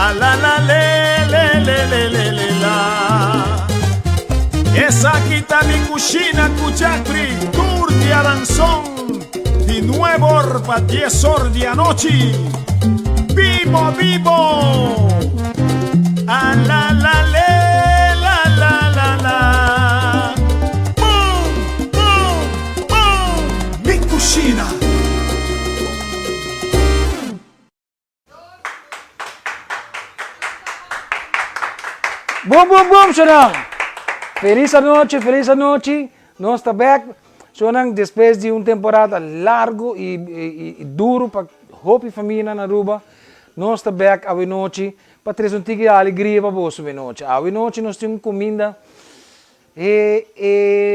A la la le la. Esa quita mi Cushina cuchacri, tour de aranzón, de nuevo pa 10 horas de anoche. Vivo, vivo. A la la le la. Boom, boom, boom. Mi Cushina. Boom, boom, boom, Sonang! Feliz noche. Nós está back. Sonang, depois de uma temporada largo e duro para Hope e família na Aruba, nós está back a noite para trazer um tique de alegria para você a noite. A noite nós temos comida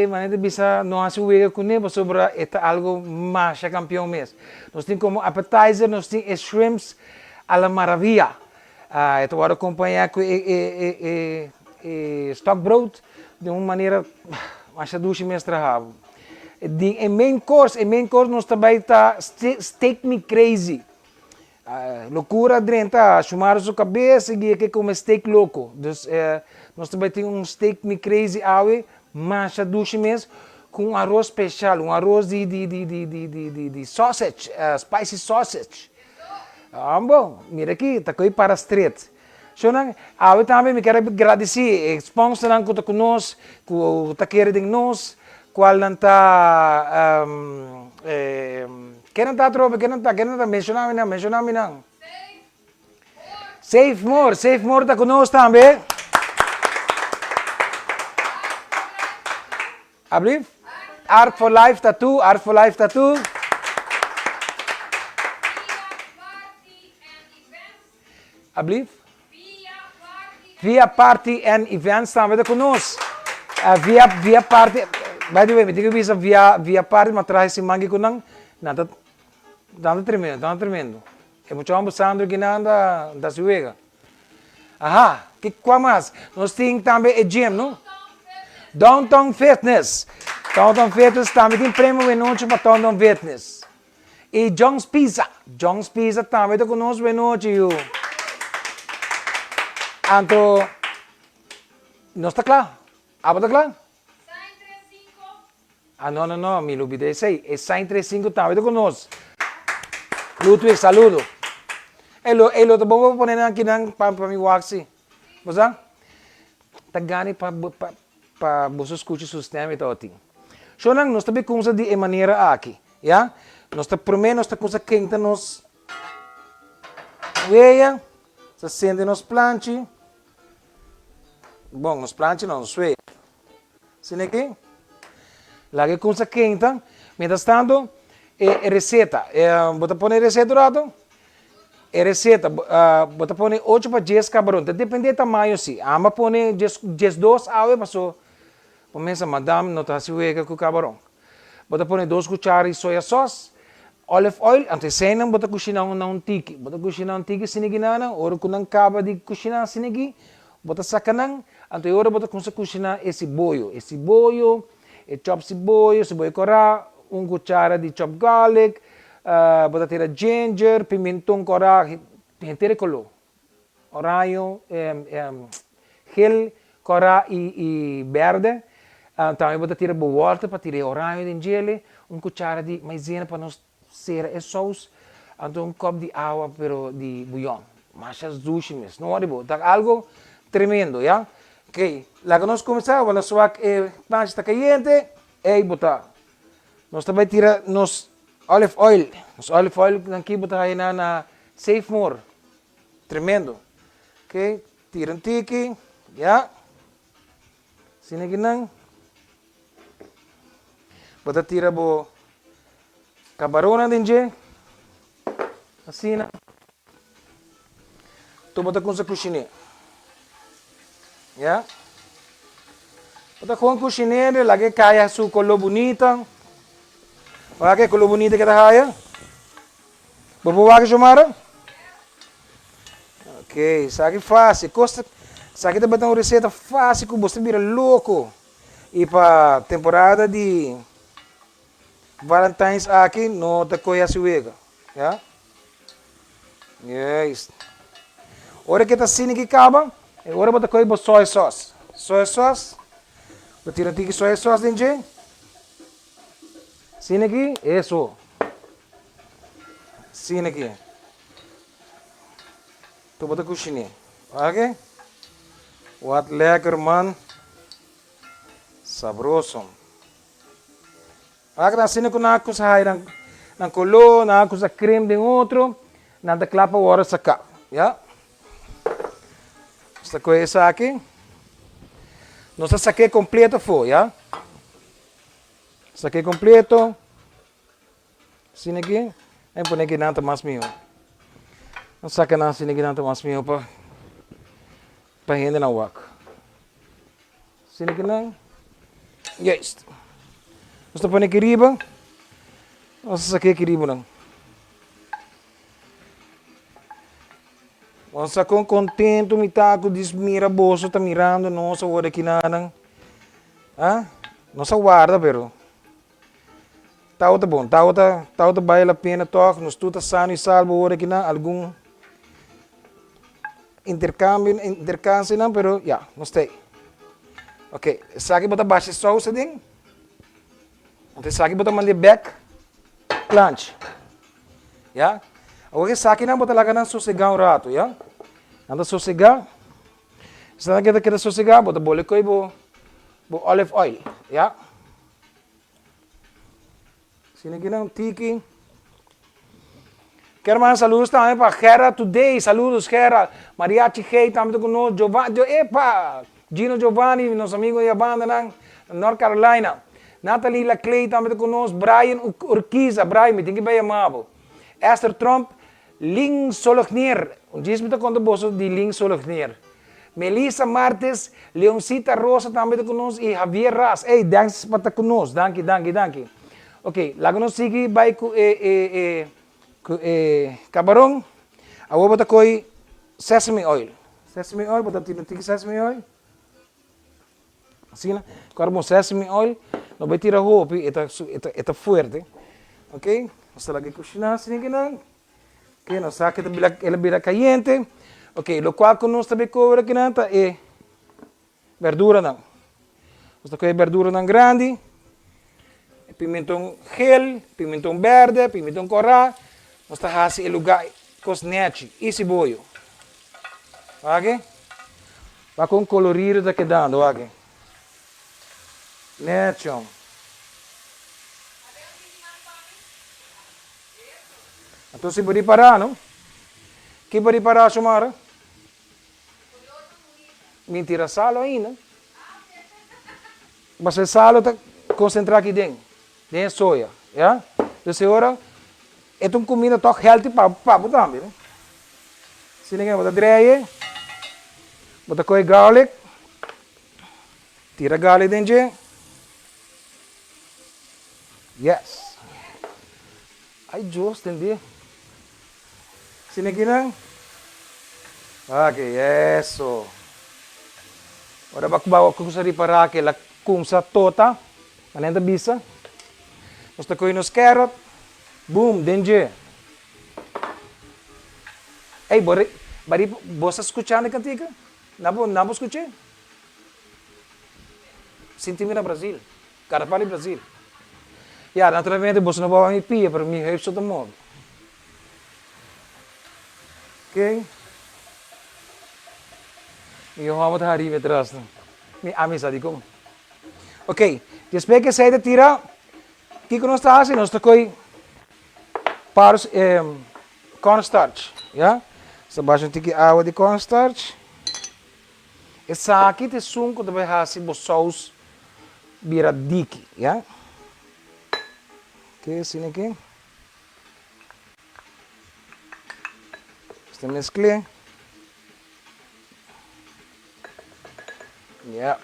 maneta bisa nós uega com nebo sobre algo mais campeão mesmo. Nós temos como appetizer, nós temos shrimps a la Maravilla. Então agora acompanhar com stock brood de uma maneira mais doce mesmo trabalho. Em main course nós também tá steak me crazy. Loucura dentro, chamar sua cabeça e que como steak louco. Nós também temos steak me crazy awe, mais doce mesmo com arroz especial, arroz de sausage, spicy sausage. Bom, mira aqui, está aqui para street. So, eu também me quero agradecer, sponsor que está conosco, que está querendo nós, qual não está, quem não está tropa, quem não está, mencionar-me não. Safe More está conosco também. Abrir? Art for Life Tattoo. Abrir? Via Party and Events também está conosco. Via Party, by the way, me diga via Party, mas traz esse mangue com nada tremendo. É muito ambulando aqui da Suega. Aha, que qual mais? Nós temos também a gym, não? Downtown Fitness também tem prêmio de noite para Downtown Fitness. E John's Pizza também está conosco de noite. Então, não está claro? Está claro? Não, me olvidei isso aí. É 135 também está conosco. Ludwig, saludo. Ele tá bom para poner aqui para me waxi. Você? Tá ganho para você escutar o sistema e tal. So lang, nós também começa de maneira aqui, já? Nós tá primeiro nós tá começa quente nos veia, se sente nos planche. Bom, nos planche não, nos veia. Sim aqui? Lá que começa quente, mientras tanto, receita. Bota pôr receita lado. Receita, bota pôr 8 para 10 cabrão. Depende do tamanho, sim. Ama pôr 2 água, passou. Começa, madame, não está se uega com o cabrão. Bota pôr 2 cucharas de soya sauce, olive oil, antes cena, bota cozinhar um tiki. Bota cozinhar um tiki, siniginana, ora com não caba de cozinhar sinigi, bota sacanang, antes ora bota cozinhar esse boio, chop cebola corá, cuchara de chop garlic, bota tira ginger, pimentão corá, inteiro color, oraio, gel corá e verde. Também bota tira volta para tirar oraio de gelo, cuchara de maisena para nós ser a sauce, então copo de água pero de bouillon, machas dulce mesmo, não é bom, tá algo tremendo, já? Ok, lá que nós começamos, quando a sua plancha está caliente, botar. Nós também tira nos olive oil aqui botar aí na Safe More, tremendo, ok? Tira um tique, já? Sini aqui não. Bota tira bo cabarona dentro, asina. Tu bota com essa Cushina, ya? Bota com Cushina, lagi kaya su color bonita, olha que color bonita que tá kaya. Babuwa que chamaram? Ok, isso aqui fácil, isso aqui também tem uma receita fácil que você vira louco. E para temporada de Valentine's aqui, não te conhece o ega. Yeah? Yes. Ora que tá assim que acaba, agora bota coi bo soy sauce. Soy sauce. Bota tira tiki soy sauce dentro. Assim aqui, isso. Assim aqui. Tu bota Cushina. Ok? Wat lekker man. Sabroso. Agora assim que na coisa aí na colô, na coisa creme de outro, na da clapa o hora sacar, já? Esta coisa aqui, nossa saque completo foi, já? Saque completo, assim aqui, aí põe aqui nada mais meu, não saca nada assim aqui nada mais meu para render na wak, assim aqui não, yes. Nós põe aqui riba. Nossa, saquei aqui riba não. Nossa, com contento, me tá com desmira bolso, tá mirando, nossa, hora aqui não. Ah? Nossa guarda, pero. Tá outra bom, tá outra vale a pena toque, nos tudo sano e salvo, hora aqui não, algum intercâmbio não, pero, já, não sei. Ok, sabe botar baixa só o sedinho? Então, aqui bota mandar back, planche, ya? Agora esse aqui não bota lá que não sossegar um rato, ya? Anda sossegar, se não quer sossegar, bota bolha coi bo olive oil, ya? Sini aqui não tiki. Quero mandar saludos também para Gera Today, saludos Gera, Mariachi Hey também conosco, Giovanni, epa, Gino Giovanni, nosso amigo de banda na North Carolina. Nathalie Laclay também conosco, Brian Urquiza, Brian, me tem que bem amado. Esther Trump, Ling Solognier, diz me conta bolso de Ling Solognier. Melissa Martes, Leoncita Rosa também conosco e Javier Ras. Ei, danças para conosco, danke. Ok, lá nós sigue vai com camarão, a vou botar coi sesame oil. Sesame oil, botar tiki sesame oil. Assim, agora bom sesame oil. Não vai tirar roupa, é forte, ok? Você vai cozinhar assim que não, ok? Não sabe que ela vira caliente, ok? Lo qual que nós também cobre que não é verdura não. Você tem verdura não grande, pimentão gel, pimentão verde, pimentão corá, nós tá assim lugar cosnete e cebola, ok? Vai com colorido da que dando, ok? Nechon. Então se pode parar, não? Que pode parar, Chumara? Mentira, salo ainda. Mas o salo está concentrado aqui dentro. Dentro soja, já? Então agora, é uma comida tão healthy para também, né? Se ninguém bota dreie, bota coi garlic, tira garlic dentro. Yes. Ai, Deus, entendeu? Sini aqui não? Ok, isso. Agora vou começar a reparar aquela cunça toda. Manenda bisa. Nós temos nos carrot. Boom, dentro. Ei, bari, você escutando a cantiga? Não escutei? Senti-me na Brasil. Carapali, Brasil. Ja, naturalmente você não vai me pedir para mim help todo mundo. Ok? E eu vou estar aí atrás. Me amizade como. Ok, depois que sai de tirar, o que nós estamos fazendo? Nós estamos para cornstarch, já? Você baixa aqui água de cornstarch. Essa aqui tem suco que vai fazer o sauce vira dique, já? Ok, assim aqui. Você mescla. Yeah.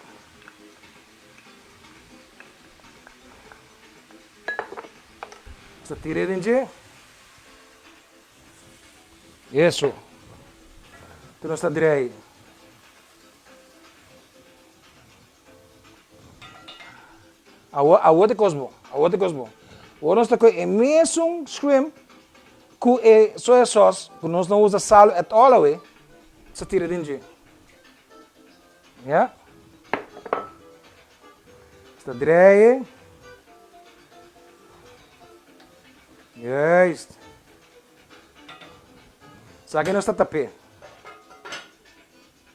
Você tira dentro. Isso. Tu não está direito. A outra coisa bom. Agora nós estamos com o mesmo shrimp com soja sauce, que nós não usamos sal at all, Sa tira din dyan. Ja. Está draaien. Juist. Sa akin está tapé.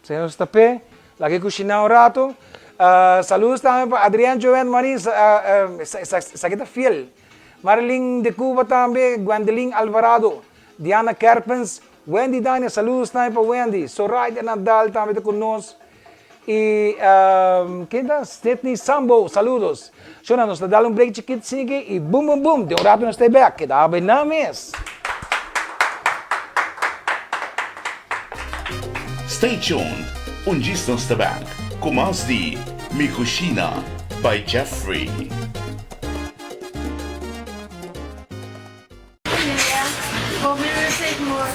Sa akin está tapé. Lagi Cushina un rato. Saludos también para Adrián Joven Marín. Sa kita fiel. Marilyn de Cuba también. Gwendolyn Alvarado. Diana Kerpens. Wendy Dania. Saludos también para Wendy. Soraya Nadal también con nosotros. Y, ¿quién da? Sidney Sambo, saludos. Shona, nos dá um break chiquito, sigue e boom, boom, boom. De um rato nós estamos back. Que dá bem na mesa. Stay tuned. Un gist nós estamos back. Com mais de Cushina by Jeffrey. Yeah, hope you will take more.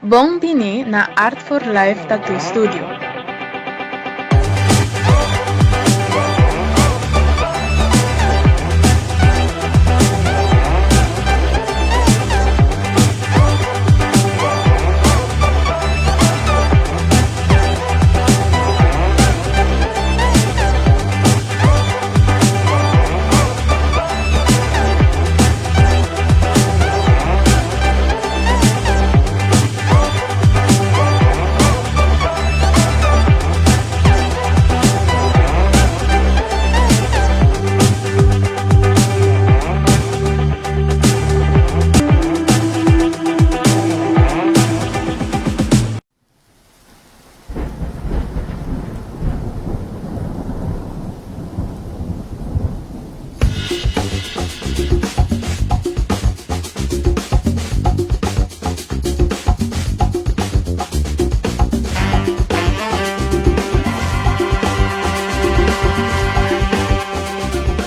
Buongiorno na Art for Life Tattoo Studio.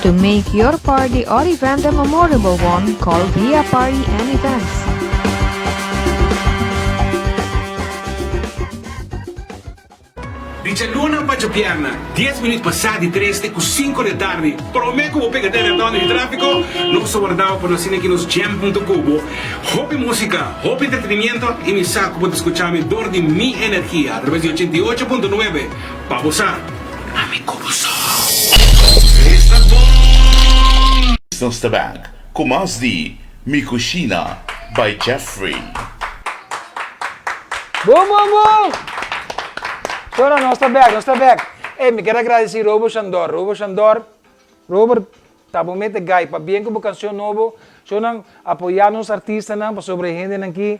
To make your party or event a memorable one, call Via Party and Events. Luna pa Pierna, 10 minutos passati 3 com 5 da tarde. Prometo que vou pegar a dona de tráfico. Não só guardava por nós aqui nos jam.cubo. Hobby música, hobby entretenimiento e me saco para escuchar me dor de mi energia. A través de 88.9. Para você, a mi cubo. estão tabang, como as de Mi Cushina by Jeffrey. Boom, boom, boom! Chora, nós está back. Ei, me quero agradecer Robo Xandor. Robert, tá bom, mete gai, para bem como canção novo, chora, apoiar nos artistas, para sobreviver aqui,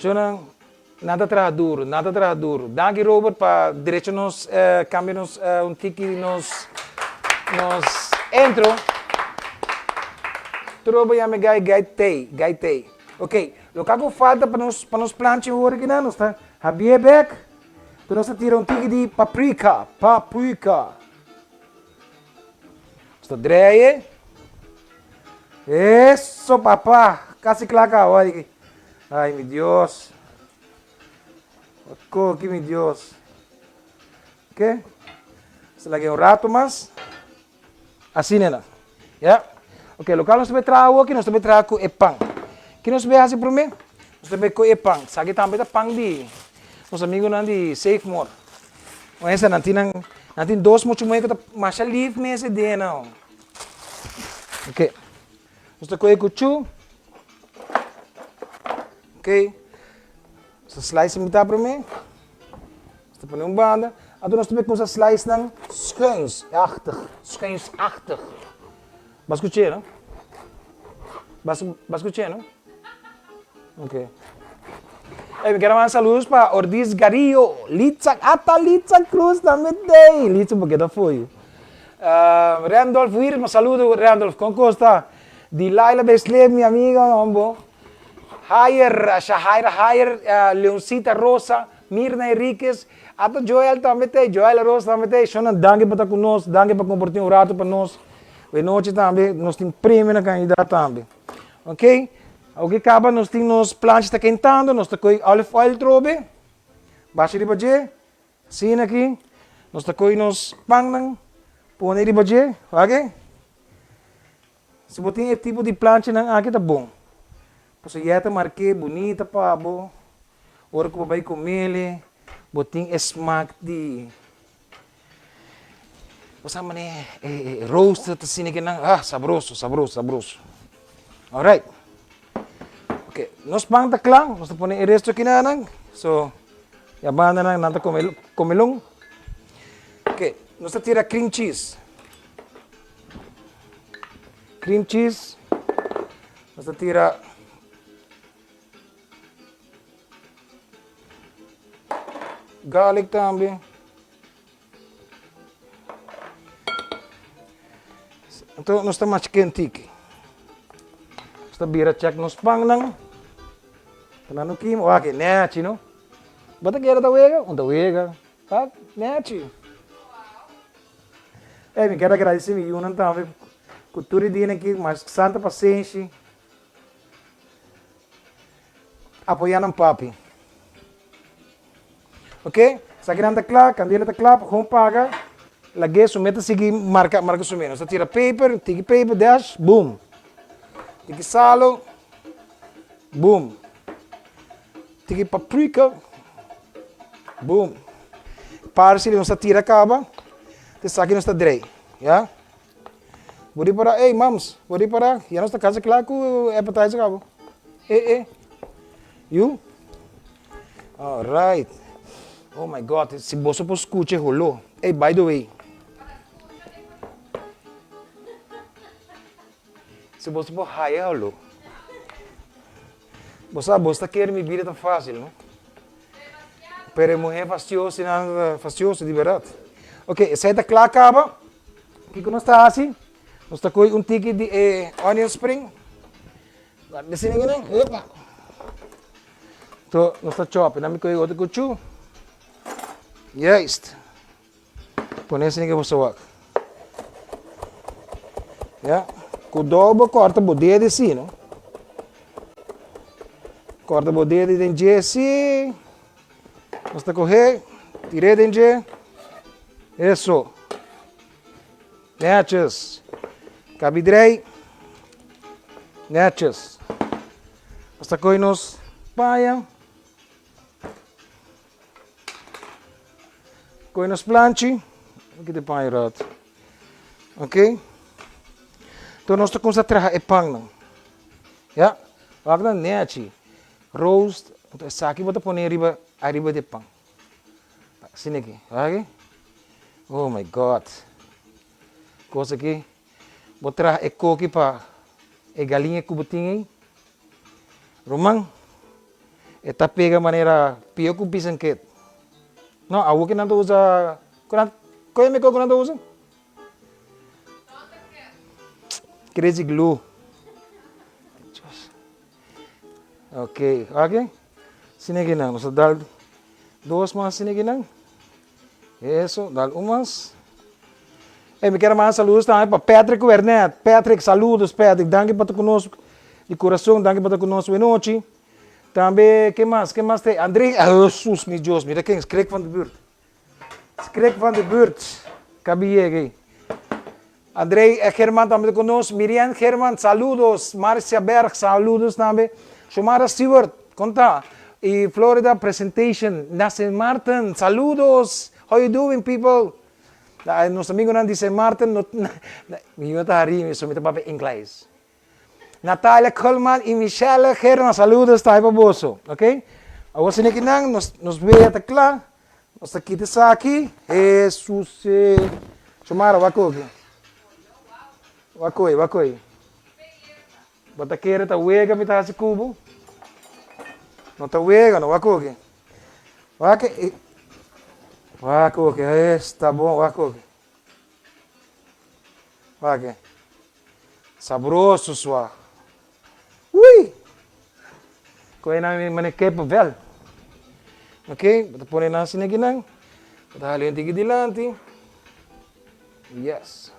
chora, nada terá duro. Danke, Robert, para direito nos, cambiar nos, tiki, nos entro. Trobo ya me gai tei. Ok, o que falta para nos plantar o original, tá? Habie back. Tu nós tira tiki de paprika. Está dreie. Isso, papá. Casi claca, olha. Ai, meu Deus. Que meu Deus. Ok? Se lagi rato mas. Assim, né? Yeah. Ok, local nós também trago aqui, nós também trago o pão. Que nós vemos assim para mim? Nós também com o pão. Sabe também o pão de os amigos não de safe more. Mas essa não tem dois muito muito que mais livre nesse dia não. Ok. Nós temos o cuchu. Ok. Essa slice me dá para mim. Nós temos um banda. Então nós temos com essa slice não schuinsachtig. Bascuche, não? Bascuche, não? Ok. Eu quero mandar saludos para Ortiz Garillo, Litza Cruz também tem. Litza, porque da foi. Randolph Weir, um saludo, Randolph, com Costa. Dilaila Beslev, minha amiga, hombo. Shahaira Hayer, Leoncita Rosa, Mirna Enriquez. Ato Joel também tem, Joel Rosa também tem. Shona, danke para estar conosco, danke para compartilhar um rato para nós. E noite também, nós temos prêmio na candidato também. Ok? O que acaba, nós temos plantas está quentando, nós temos olive oil trobe. Baixa de baje. Assim aqui. Nós temos nos pang põe de baje. Ok? Se você tem esse tipo de planta, aqui está bom. Você já está marquei, bonita, pabo. Ora que você vai comer, você tem smack de... Você mané roast assim que sabroso. Alright. Okay, nós pang ta klang, nós põe resto aqui na nang. So, ya banda nang nanta comelong. Okay, nós tira cream cheese. Nós tira garlic também. Então, nós estamos quente. Nós bira check nos pang nang. Tanano kim, okay, nechi no. Bata kera da wega. Tá, nechi. Me quero agradecer me unan também. Cultura de aqui, mas santa paciência. Apoiando papi. Ok? Sa grande clap, candela ta clap, home paga. Lagi sumeta sige marca sumeno. Sa tira paper, tiki paper dash, boom. Tiki salo, boom. Tiki paprika, boom. Parsley não sa tira acaba. Te sa aqui não está drei, ya? Budi para, mams, budi para. Ya não está casa claro com appetizer acaba. You? All right. Oh my God, se você pode escutar rolou. By the way. Se você pode hire rolou. Você quer me vida tão fácil, não? Pero a mulher fastioso, de verdade. Ok, essa é claro acaba. O que nós está assim? Nós está com tique de onion spring. Desce ninguém, não? Opa. Então, nós está chop. Não me coi outro cuchu. Juist. Põe esse ninguém você vai. Ja. Com dobro, corta o dedo assim, não? Corta o dedo dentro assim. Nós está correndo. Tirei dentro. Isso. Netes. Cabidrei. Netes. Nós está correndo nos paia. Correndo nos planche. Aqui tem paia rato. Ok? Então nós estamos a trazer e pão não. Já? Wag na nete. Roast. Então essa aqui vou pôr arriba de pão. Assim aqui. Ok? Oh my God. Coisa aqui. Vou trazer e coque para e galinha cubutinha. Romang. E tá pega maneira pior que o pisanquete. Não, a que não usa. Qual é que não usa? Crazy glue. Ok, ok. Sini aqui não. Nós dá duas mais sini aqui não. Isso, dá umas. Me quero mais saludos também para Patrick Wernet. Patrick, saludos, Patrick. Danke para conosco de coração, danke para conosco de noite. Também, que mais? Que mais tem? André, Jesus, meu Deus, mira quem? Schrik van de buurt. Schrik van de buurt. Cabie aqui. André Germán também conosco. Miriam Germán, saludos. Marcia Berg, saludos também. Xomara Stewart, conta. E Florida Presentation. Nasce Martin, saludos. How you doing, people? Nosso amigo não disse Martin. Eu estou a rir, isso me está para inglês. Natália Coleman e Michelle Germán, saludos, está aí para você, ok? Agora, se aqui não, nos vê até lá. Nós aqui está aqui. Jesus. Xomara, wakoi. Wakoi. Bota queira, tá uega, me tá esse cubo. Não tá uega, não, wakoi. Wakoi, está bom, wakoi. Wakoi. Sabroso, sua. Ui! Kaya namin manikepo, vel. Ok, bota pôr na assim aqui, não. Bota halin tigre dilante. Yes.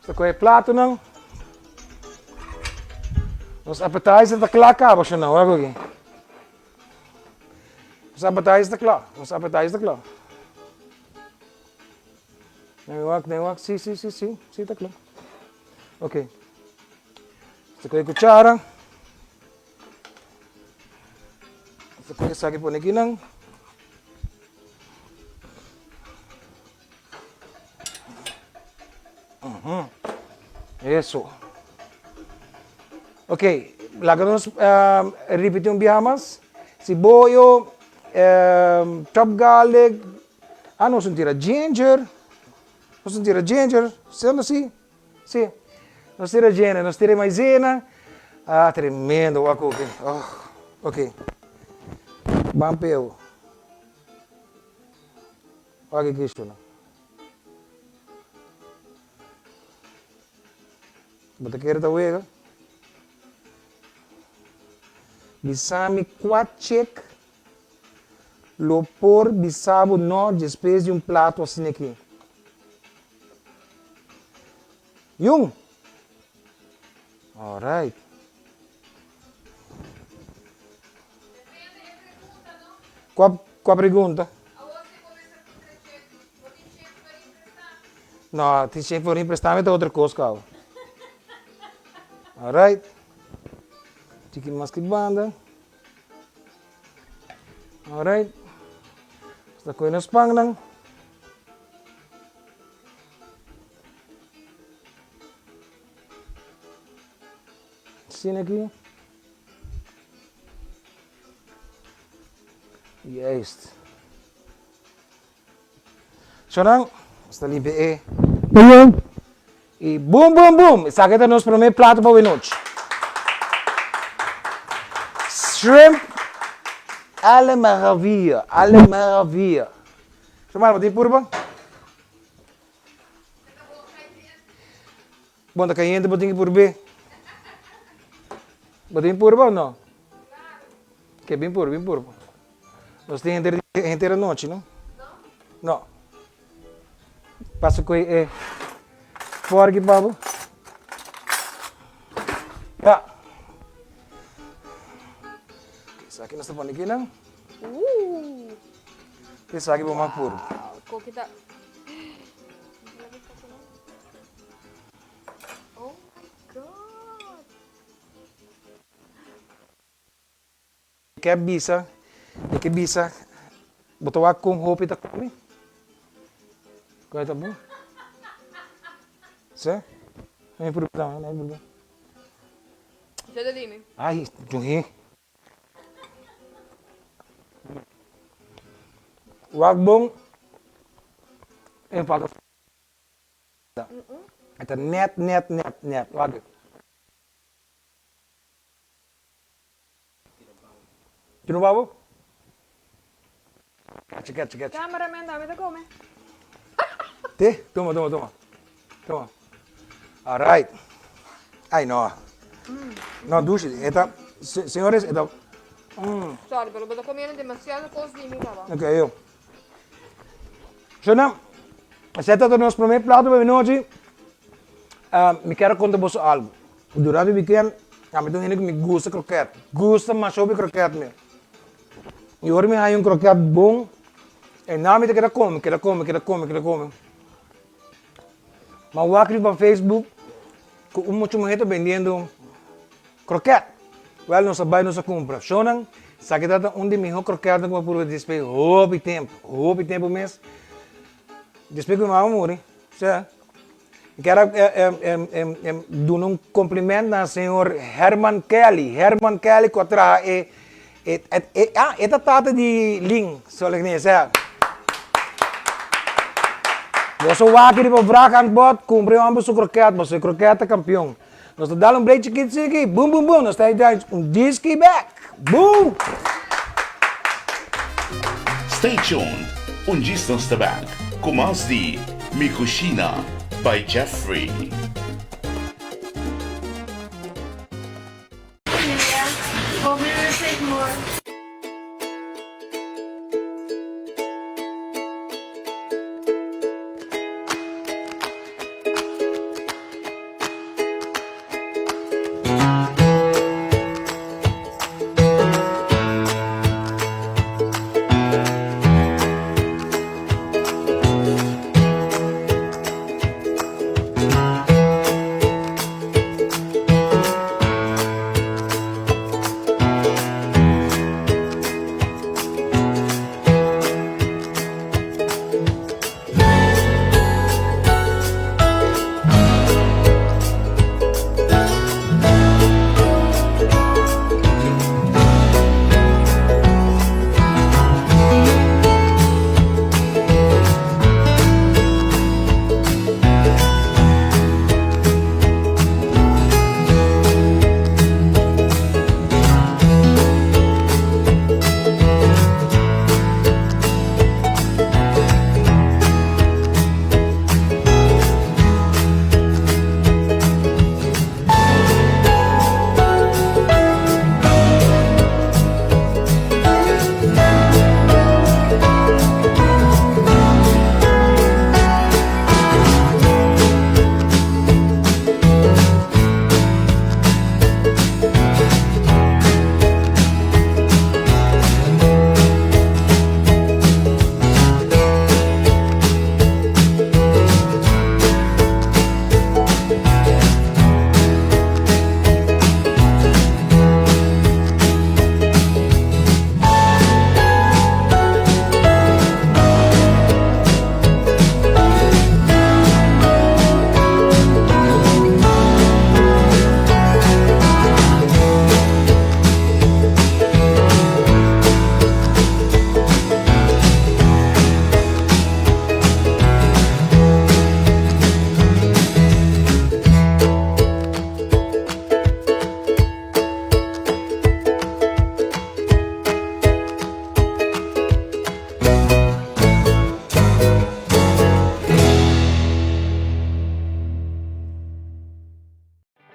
Esta coisa é prato, não? Os appetizer está claro, cabo, ou não? Olha aqui. Os appetizer está claro. Os appetizer está claro. Nem wak. Sim, está claro. Ok. Esta coisa é cuchara. Esta coisa aqui por aqui, não? Isso. Ok, lá que nós repetimos bihamas. Si boio, top garlic. Não sentira ginger. Não sentira ginger. Sendo assim? Sim. Não sentira ginger, não sentira maizena. Tremendo. Ok. Bampeu. Olha que isso, não? Bota queira da uega. Bisami quatchek. Lopor bisabo no depois de prato assim aqui. Yung. Alright. Qual a pergunta? Não, se você for emprestar, é outra coisa, cara. Alright. Tiki mais que banda. Alright. Esta coisa nos panglang. Assim aqui. E é isto. Sonang, está ali be. E boom. Essa aqui é o nosso primeiro prato para a noite. Shrimp à la Maravilla. Chamar, botem purba? Bom, tá caindo, botem por B. Botem purba ou não? Que é bem purba. Nós temos inteira noite, não? Não. Passa com fora aqui, pabo. Isso aqui nós estamos aqui, não? Isso aqui vamos pôr. Qual que tá? Oh my God! Que bisa, botou a com roupa e tá comigo. Coisa tá bom? Sì? Non è problema, non è problema. Siete dimmi. Ai, giungi. Wagbong. En pak het net. Wacht. Tu não babo? Catch. Cameraman, avete come? Te? Toma. Alright. Ai, no. No, duci. Eta, senhores, eta... Sorry, pero vedo comiendo demasiado cosas di mi papà. Ok, eu. Cushina, aceita o nosso primeiro prato para hoje. Me quero contar você algo. Durante o weekend, a mim tem que me gusta croquete. Gusta mais sobre croquete mesmo. E hoje me há croquete bom. E não me quero comer. Mas eu acredito no Facebook que muita gente vendendo croquete. Well, não sabe, não se compra. Shonan, sabe que é onde melhor croquete que eu posso despedir. Houve tempo mesmo. Despedir que eu vou morrer. Quero dar cumprimento ao senhor Herman Kelly. Herman Kelly, que traz esta tata de Ling, só que nem sei. Você vai aqui para o Bracan Bot, cumpriu ambos o croquete, você croquete campeão. Nós damos break chiquito aqui, boom, nós temos disque back, boom! Stay tuned. Distance the Bank. Com mais de Cushina by Jeffrey. Hope you receive more.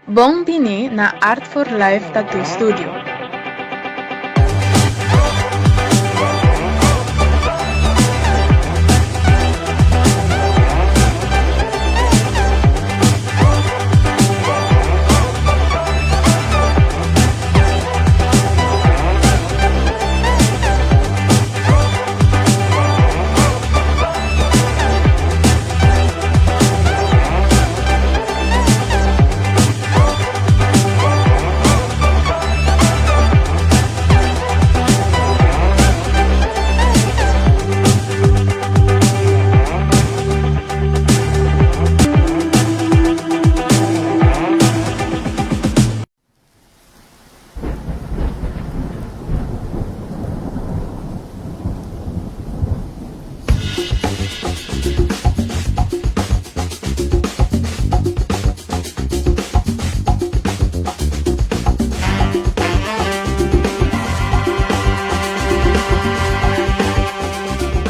Bom dini na Art for Life Tattoo Studio.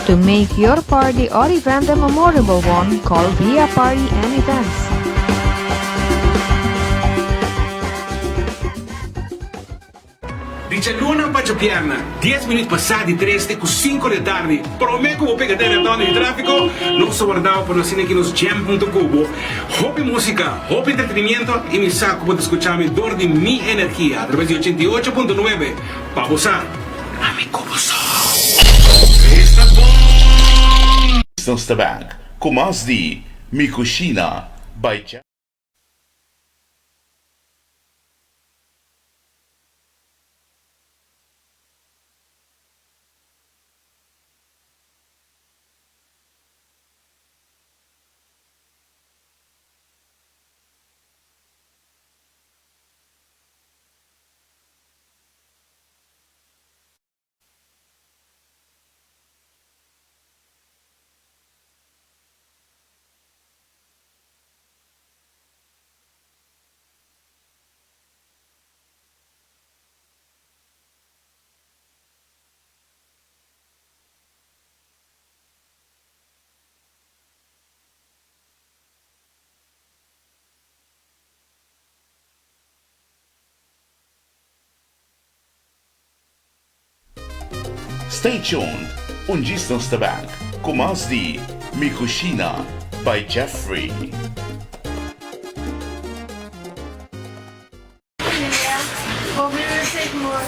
To make your party or event a memorable one, call Via Party and Events. Dice l'una faccio pierna, 10 minuti passati 3 con 5 da tardi. Però me come pegadere donne di traffico, non so guardavo per la cine che nos jam.cubo. Hobby música, hobby entretenimiento y mi saco para escucharme dor de mi energía a través de 88.9. Pabo sa, a mi cubo so. Esta bom! Distance the Bank, com as de Cushina by Jeff. Stay tuned, Distance the Bank, com as de Cushina by Jeffrey. Yeah, hobby music more.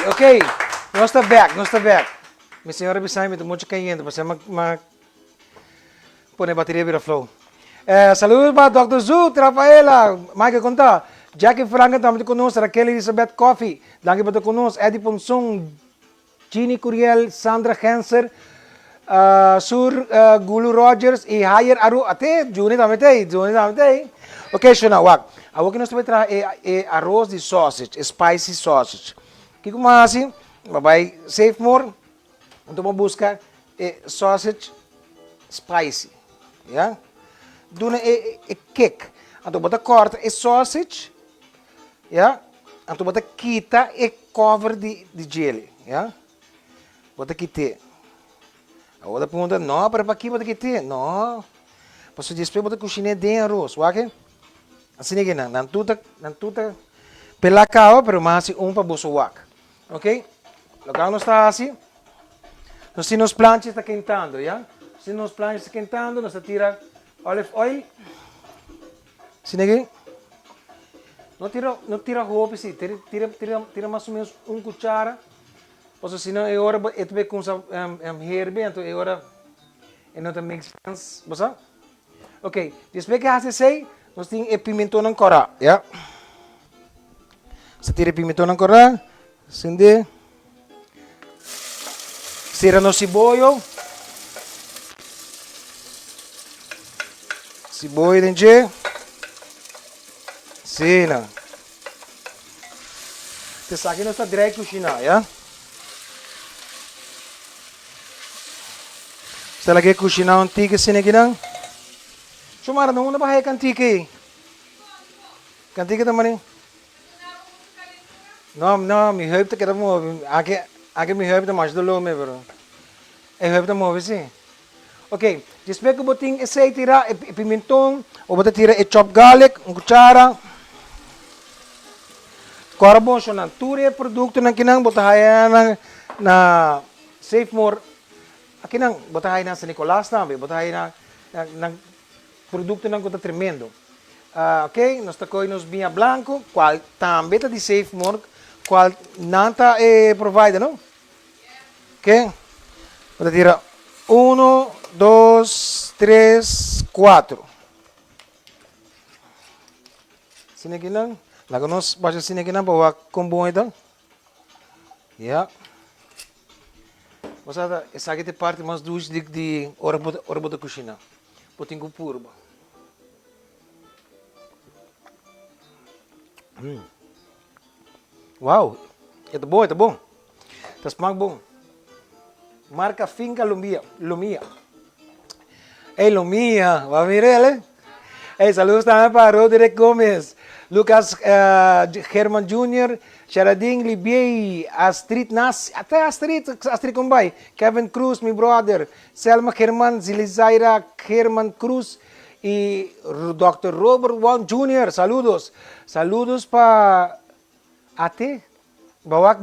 Ok, nós está back. Minha senhora Bissai me tomou de caindo, para ser uma pôr a bateria vira flow. Saludos para Dr. Zut, Rafaela, Michael Conta, Jackie Franca também conosco, Raquel Elizabeth Coffee, danke para conosco, Eddie Ponson, Ginny Curiel, Sandra Hanser, Sur Gulu Rogers e Higher Aru, até Juni também tem. Ok, Shona, wak. Agora que nós vamos trazer é arroz de sausage, spicy sausage. O que assim? Vai save more. Então vamos buscar sausage spicy, yeah? Duna kick. Então bota corta sausage, yeah? Então bota quita cover de jelly, yeah? Bota quite. Agora pergunta não para aqui bota quite, não. Posso dizer bota Cushina de arroz, ok? Assim que não tudo pela cava, pero mais para bosso wak. Ok? Local não está assim. Nós se nos planches está quentando, já? Se nos planches está quentando, nós tira olive oil. Assim que não tira roupa, sim. Tira mais ou menos cuchara. Porque senão é hora de ver com herbe, então é hora de não mix sense, você? Ok. Depois que você sei, nós temos pimentão na cora, já? Você tira pimentão na cora. Acender. Sira no cibollo. Cibollo dentro. Sina. Te sa que não está direto Cushina, ya? Está lagi Cushina antiga sini aqui não? Chumara não uma barriga antiga aí. Cantiga também. Não, me help te queda mover. Aqui me help te mais do lome, bro. É help te mover sim. Ok, depois que eu botinho esse tira pimentão, ou botar tira chop garlic, cuchara. Agora bom, so na tudo é produto na kinang botar aí na safe more. Aqui não, botar aí na San Nicolás também, botar aí na produto na conta tremendo. Ok, nós está com nos vinha blanco, qual também está de safe more, qual não está provider, não? Ok, botar tira 1, 2, 3, 4. Sini aqui não. Lá que nós baixamos assim aqui na boa com bom então. Yeah. Mas essa aqui é parte mais dos de hora da Cushina. Potinho puro. Uau, é bom, é bom. Tá smag bom. Marca Finca Lumia. Ei, Lumia, vai vir ele? Ei, saludos também para Roderick Gomes, Lucas Herman Jr., Charading Libier, Astrid Nas, até Astrid Kumbay, Kevin Cruz, meu brother, Selma Herman, Zilizaira Herman Cruz e Dr. Robert Wan Jr., saludos. Saludos para Ate, Bawak.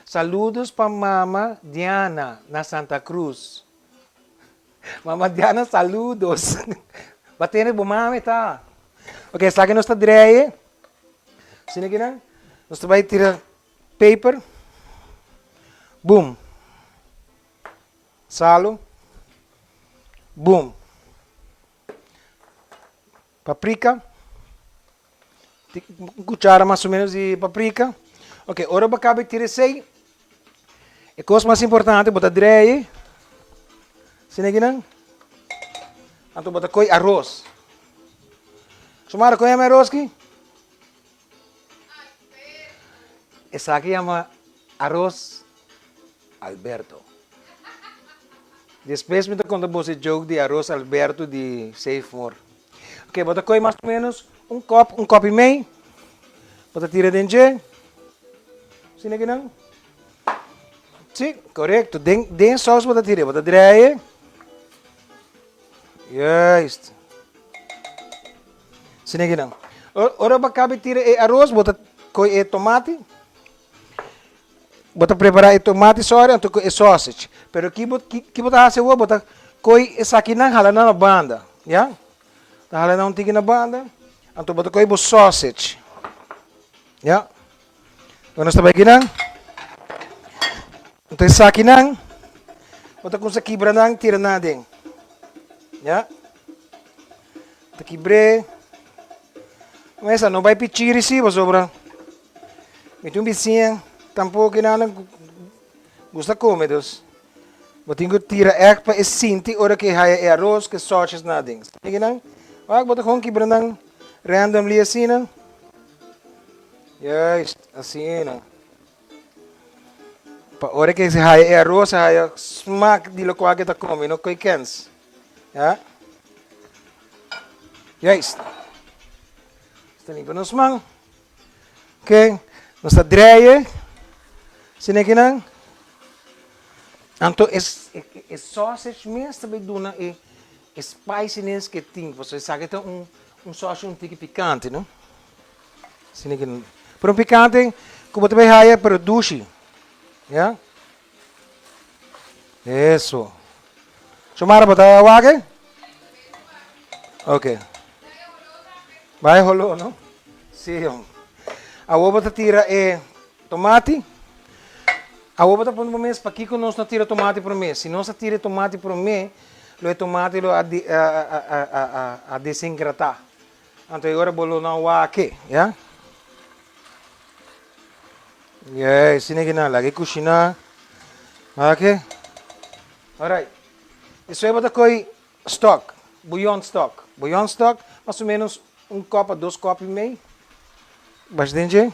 Saludos para Mama Diana, na Santa Cruz. Mama Diana, saludos. Batendo bom mami, tá? Ok, essa aqui nós está direito. Sino aqui não? Nós vai tirar paper. Boom. Salo. Boom. Paprika. Cuchara mais ou menos de paprika. Ok, agora eu acabo de tirar isso aí. E coisa mais importante, botar direito. Sino aqui não? Então, bota coi arroz. Sumara, coi é arroz aqui? Essa aqui chama arroz Alberto. Depois me conta você jogo de arroz Alberto de Safe More. Ok, bota coi mais ou menos um copo e meio. Bota tira dentro. Sim, aqui não? Sim, correto. Den sauce bota tira. Bota direito. Yes. Sini aqui não. Ora para tira arroz, bota coi tomate. Bota preparar tomate só, então é sausage. Pero aqui bota hacer bota coi essa aqui não hala na banda, ya? Tá hala não tigre na banda. Então bota coi sausage. Ya? Quando está aqui não? Então essa aqui não. Bota com essa quebra não tira nada. Ya, tá quebrei. Mas não vai pedir recibo sobra. Me tem um vizinho, tampouco que nada gosta de comer, dus. Mas tenho que tirar echt para esse sinti, hora que é arroz, que sauces nada. Aqui não? Vai botar com quebrando randomly assim, não? Yes, assim, não. Para hora que é arroz, é smack de lo qual que tá comendo, não coi cans. Ja? Juist. Está limpando as mãos. Ok. Nós está draaien. Zie je nou? Então, é sausage mesmo também dona é spiciness que tem. Você sabe que tem sausage um pouco picante, não? Zie je não? Para picante, como também há para doce. Ja? Isso. Sumara botar água? Ok. Vai rolou, não? Sim. A uva tira tomate. A uva está pondo mês para aqui que nós não tira tomate por mês. Se nós tira tomate por mês, o tomate a desengratar. Então agora bolo na água aqui, já? Yes, sini que não, lagi Cushina. Ok. Alright. Isso aí bota coi stock, bouillon stock. Bouillon stock, mais ou menos copo, 2 copos e meio. Bastante.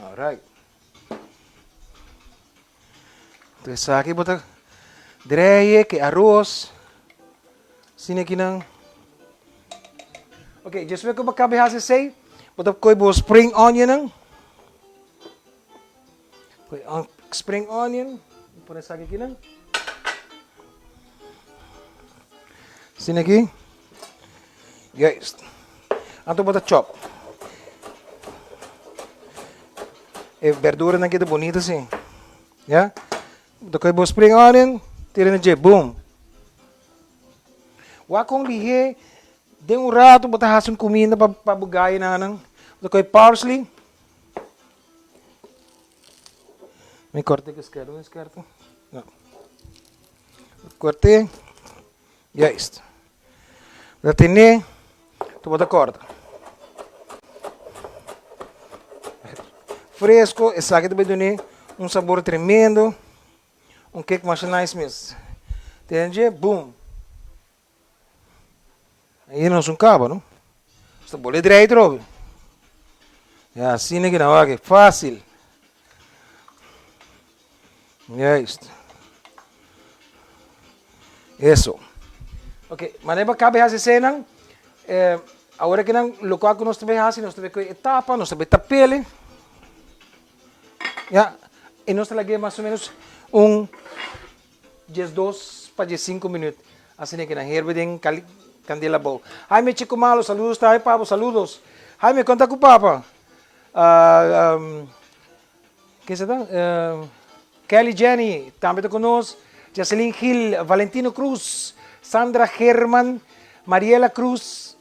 Alright. Então isso aqui bota dreie, que arroz. Sini aqui não. Ok, just wek op kabe hase sei. Bota koi bo spring onion nang. Koi spring onion. Pone sa aqui nang. Sini aqui. Yes. Anto bota chop. E verdura nang kita bonita assim. Ya? Bota koi bo spring onion. Tira na je, boom. Wakong lihe. De rato, bota hasun comida para bugay na nang. Bota koi parsley. Me corte que esquerdo, esquerdo. Não. Cortei. Já isto. Já tenho. Tu bota corta. Fresco, esse aqui também dá um sabor tremendo. Um cake mais nice mesmo. Entende? Boom. Aí não são cabo, não? Você pode direito, Rob. É assim que não é fácil. É isto. Isso. Ok, mas nem para cabe essa cena. Agora que não local que nós também fazemos, nós também com etapa, nós também tapele. Ja, e nós lagamos mais ou menos 2 para 5 minutos. Assim que na herbedem candela bowl. Jaime Chico Malo, saludos, tá aí, Pabo, saludos. Jaime, conta com o Papa. Quem se dá? Kelly Jenny, também está conosco. Jocelyn Gil, Valentino Cruz, Sandra Herman, Mariela Cruz,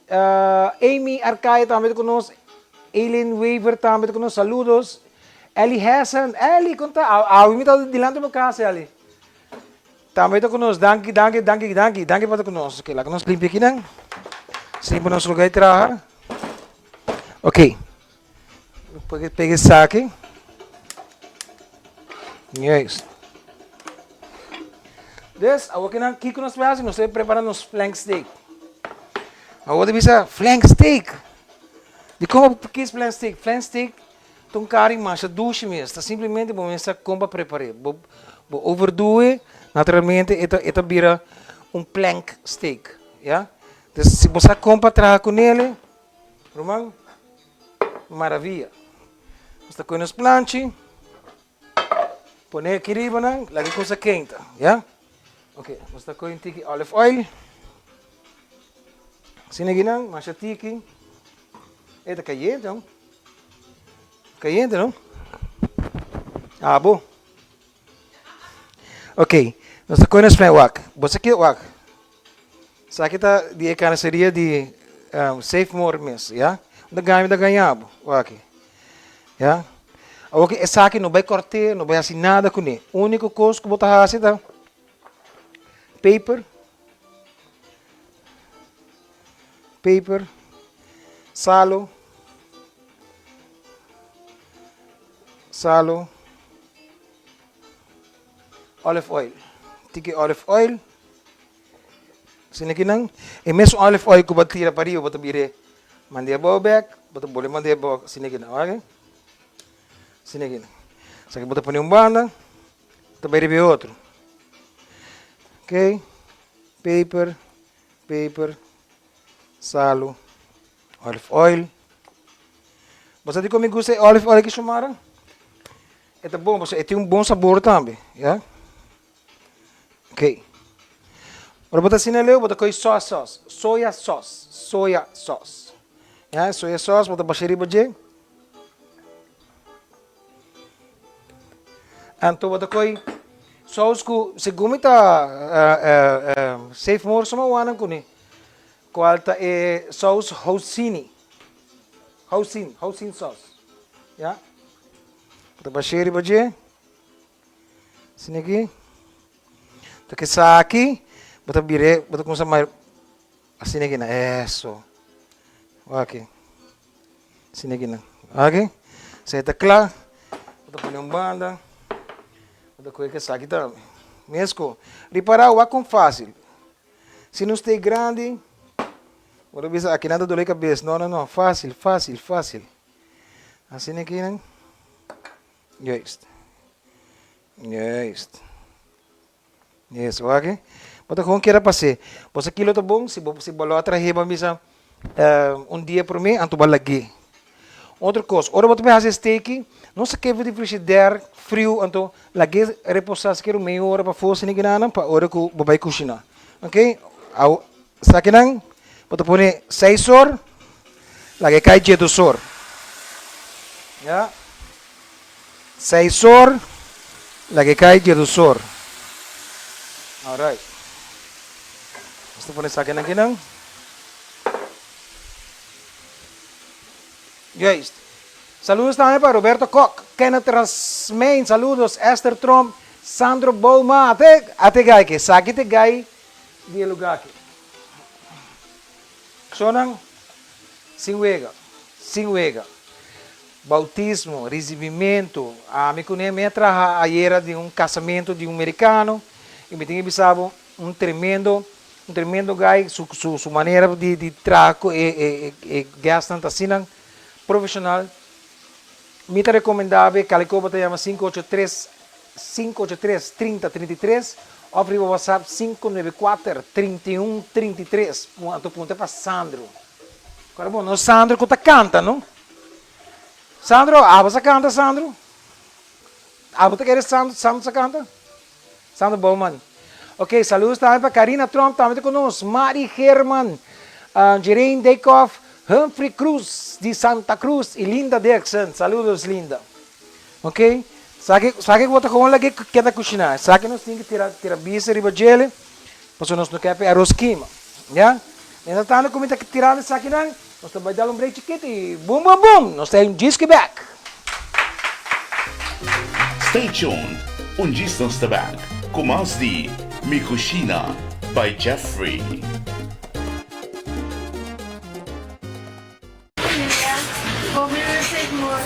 Amy Arcaia também está conosco. Eileen Weaver também está conosco, saludos. Ellie Hassan, Ellie, conta. Me está dilante do casa, Ellie. Também está conosco, danke para estar conosco. Ok, lá que nós limpamos aqui, não? Limpa nosso lugar de trabalho. Ok. Peguei esse saque. Yes. Des, aqui que nós fazemos, nós estamos preparando os flank steak. Agora bisa flank steak. De como que é flank steak? Flank steak, tom carne mancha duche mesmo. Está simplesmente bom essa compra preparar. Bo overdoe, naturalmente, eta vira plank steak, ja? Dus se você compra traga com ele, romang, Maravilla. Você com os planche. Põe aqui riba, lagi coisa quente, ja? Ok, você com um tiki olive oil. Sini ginang, masha tiki. Eta caliente, não? Caliente, não? Ah, bom. Ok, nós com os planche wak. Você aqui wak. Sakit di carniceria de Safe More mesmo, ja? Da ganhabo, wak. Ja? Ok, essa aqui não vai cortar, não vai assim nada com ele. O único coisa que botar assim tá paper, salo, olive oil, tiki olive oil. Sini kinang, mesmo olive oil que bota tira para bota bire, mandia back, bota boleh mandia back sini kinang, ok? Sini aqui. Só que bota para banda, também rebe outro. Ok? Paper, salo, olive oil. Você tem como gosta olive oil que chamaram? É bom, você tem bom sabor também, já? Ok. Agora bota assim nele, bota com soya sauce. Já, soya sauce, bota baixaria baje. Anto bota koi sauce ku segundo tá safe more sama wana kuni qual tá sauce housini sauce ya bota basheri baje sini aqui tá que saki bota bire bota com sama assim aqui na isso ok sini aqui na ok você tá claro bota põe banda da coisa que sabe também. Mesmo, reparar o com fácil. Se não está grande, vou ver aqui nada dói a cabeça. Não, fácil. Assim aqui, né? Just. Isso, ok? Bota com que era para ser. Você aquilo tá bom, se bolou atrás, misa dia por mim, anto balagi. Outra coisa, ora você vai fazer steak, não se quer de frigideira frio, anto lagi repousar se meia hora para força ninguém nada, para hora que vai cozinhar. Ok? Sabe não? Você põe 6 horas, lagi cai 7 horas. Ya? 6 horas, lagi cai 7 horas. Alright. Você põe saque não? Juist. Saludos também para Roberto Koch, Kenneth Rasmein, saludos, Esther Trump, Sandro Bouma, até gai que, saque te gai, dia lugar aqui. Sonang, sinwega. Bautismo, recebimento, me conhece a era de casamento de americano, e me tinha bisabo tremendo gai, su maneira de trago e gastam assim, profissional. Me te recomendável, calico te chama 583-3033, ou para o WhatsApp 594-3133. Quanto ponto é para Sandro. Agora, bom, não Sandro que canta, não? Sandro, você canta, Sandro? Você quer Sandro canta? Sandro Bowman. Ok, saludos também para Karina Trump, também conosco. Mari Herman, Jeraine Deikoff, Humphrey Cruz, de Santa Cruz, e Linda Derksen. Saludos, Linda. Ok? Sabe que você com ela que quer cozinhar? Sabe que nós temos que tirar bicho riba gele, porque nós não queremos arroz queima. Já? Então, como está tirando isso aqui, nós vamos dar break chiquito e boom, boom, boom. Nós temos disco back. Stay tuned. Distance Bank. Com mais de Cushina by Jeffrey. Yeah. Hope you will take more.